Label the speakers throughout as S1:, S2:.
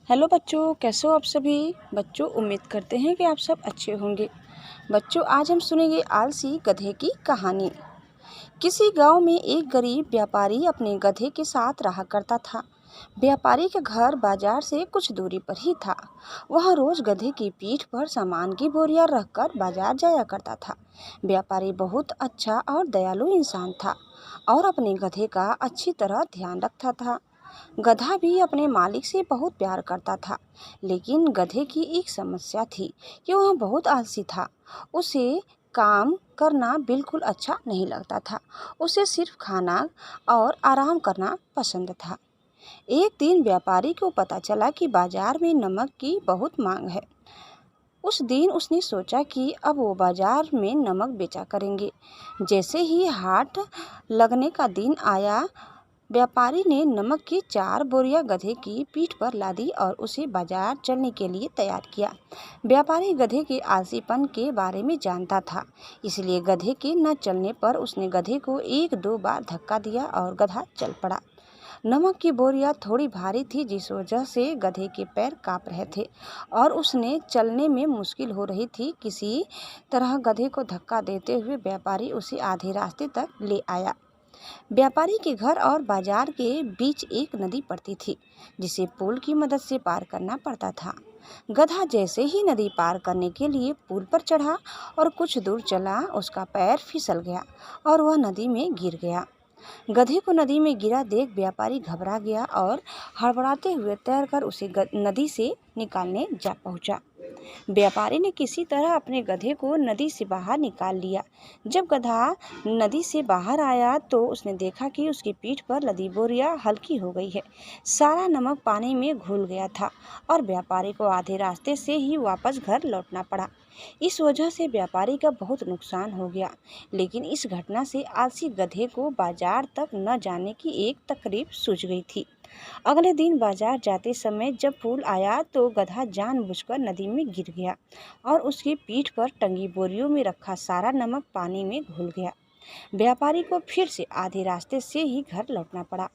S1: Hello बच्चों, कैसे हो आप सभी। बच्चों, उम्मीद करते हैं कि आप सब अच्छे होंगे। बच्चों, आज हम सुनेंगे आलसी गधे की कहानी। किसी गांव में एक गरीब व्यापारी अपने गधे के साथ रहा करता था। व्यापारी का घर बाजार से कुछ दूरी पर ही था। वह रोज गधे की पीठ पर सामान की बोरियां रखकर बाजार जाया करता था। व्यापारी बहुत अच्छा और दयालु इंसान था और अपने गधे का अच्छी तरह ध्यान रखता था। गधा भी अपने मालिक से बहुत प्यार करता था, लेकिन गधे की एक समस्या थी कि वह बहुत आलसी था। उसे काम करना बिल्कुल अच्छा नहीं लगता था। उसे सिर्फ खाना और आराम करना पसंद था। एक दिन व्यापारी को पता चला कि बाजार में नमक की बहुत मांग है। उस दिन उसने सोचा कि अब वो बाजार में नमक बेचा करेंगे। जैसे ही हाट लगने का दिन आया, व्यापारी ने नमक की 4 बोरियां गधे की पीठ पर लादी और उसे बाजार चलने के लिए तैयार किया। व्यापारी गधे के आलसीपन के बारे में जानता था, इसलिए गधे के न चलने पर उसने गधे को 1-2 बार धक्का दिया और गधा चल पड़ा। नमक की बोरियां थोड़ी भारी थी, जिस वजह से गधे के पैर कांप रहे थे और उसने चलने में मुश्किल हो रही थी। किसी तरह गधे को धक्का देते हुए व्यापारी उसे आधे रास्ते तक ले आया। व्यापारी के घर और बाजार के बीच एक नदी पड़ती थी, जिसे पुल की मदद से पार करना पड़ता था। गधा जैसे ही नदी पार करने के लिए पुल पर चढ़ा और कुछ दूर चला, उसका पैर फिसल गया और वह नदी में गिर गया। गधे को नदी में गिरा देख व्यापारी घबरा गया और हड़बड़ाते हुए तैरकर उसे नदी से निकालने जा पहुंचा। व्यापारी ने किसी तरह अपने गधे को नदी से बाहर निकाल लिया। जब गधा नदी से बाहर आया तो उसने देखा कि उसकी पीठ पर लदी बोरियां हल्की हो गई है। सारा नमक पानी में घुल गया था और व्यापारी को आधे रास्ते से ही वापस घर लौटना पड़ा। इस वजह से व्यापारी का बहुत नुकसान हो गया, लेकिन इस घटना से आलसी गधे को बाजार तक न जाने की एक तकलीफ सूझ गई थी। अगले दिन बाजार जाते समय जब पुल आया तो गधा जानबूझकर नदी में गिर गया और उसकी पीठ पर टंगी बोरियों में रखा सारा नमक पानी में घुल गया। व्यापारी को फिर से आधे रास्ते से ही घर लौटना पड़ा।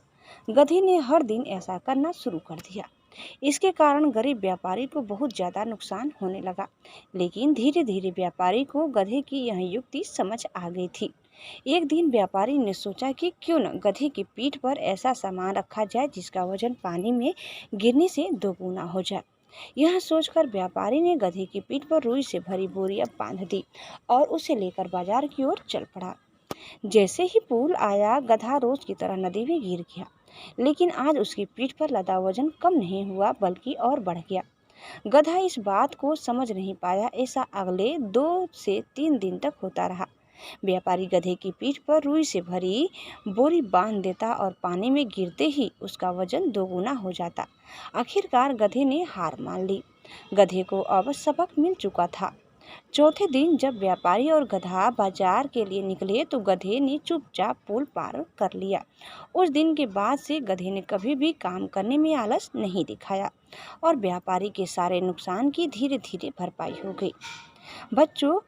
S1: गधे ने हर दिन ऐसा करना शुरू कर दिया। इसके कारण गरीब व्यापारी को बहुत ज़्यादा नुकसान होने लगा, लेकिन धीरे धीरे व्यापारी को गधे की यह युक्ति समझ आ गई थी। एक दिन व्यापारी ने सोचा कि क्यों न गधे की पीठ पर ऐसा सामान रखा जाए जिसका वजन पानी में गिरने से दोगुना हो जाए। यह सोचकर व्यापारी ने गधे की पीठ पर रुई से भरी बोरियां बांध दी और उसे लेकर बाजार की ओर चल पड़ा। जैसे ही पुल आया, गधा रोज की तरह नदी में गिर गया, लेकिन आज उसकी पीठ पर लदा वजन कम नहीं हुआ बल्कि और बढ़ गया। गधा इस बात को समझ नहीं पाया। ऐसा अगले 2 से 3 दिन तक होता रहा। व्यापारी गधे की पीठ पर रुई से भरी बोरी बांध देता और पानी में गिरते ही उसका वजन दोगुना हो जाता। आखिरकार गधे ने हार मान ली। गधे को अब सबक मिल चुका था। चौथे दिन जब व्यापारी और गधा बाजार के लिए निकले तो गधे ने चुपचाप पुल पार कर लिया। उस दिन के बाद से गधे ने कभी भी काम करने में आलस नहीं दिखाया और व्यापारी के सारे नुकसान की धीरे धीरे भरपाई हो गई। बच्चों,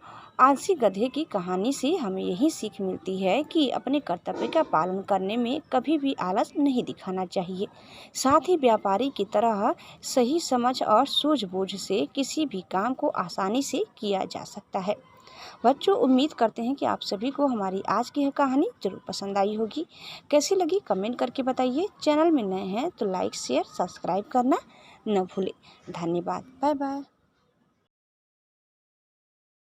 S1: आलसी गधे की कहानी से हमें यही सीख मिलती है कि अपने कर्तव्य का पालन करने में कभी भी आलस नहीं दिखाना चाहिए। साथ ही व्यापारी की तरह सही समझ और सूझबूझ से किसी भी काम को आसानी से किया जा सकता है। बच्चों, उम्मीद करते हैं कि आप सभी को हमारी आज की यह कहानी जरूर पसंद आई होगी। कैसी लगी कमेंट करके बताइए। चैनल में नए हैं तो लाइक शेयर सब्सक्राइब करना न भूलें। धन्यवाद। Bye bye.